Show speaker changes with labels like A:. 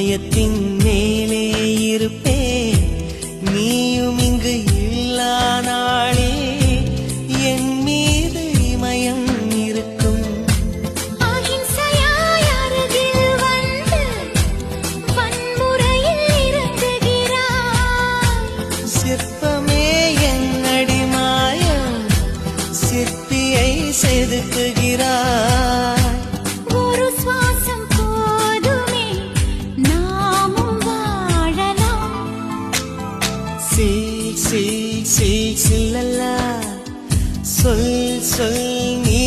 A: இமயத்தின் மேலே இருப்பேன், நீயும் இங்கு இல்லா நாளே என் மீது இமயம் இருக்கும்.
B: அகிம்சையாய் அருகில் வந்து வன்முறையில் இறங்குகிறாய்.
A: சிற்பமே என் அடிமாயம், சிற்பியை செதுக்குகிறாய்.
B: ஒரு சுவாசம் போதுமே, நாமும் வாழலாம்.
A: சில்லல்லா சொல் சொல் நீ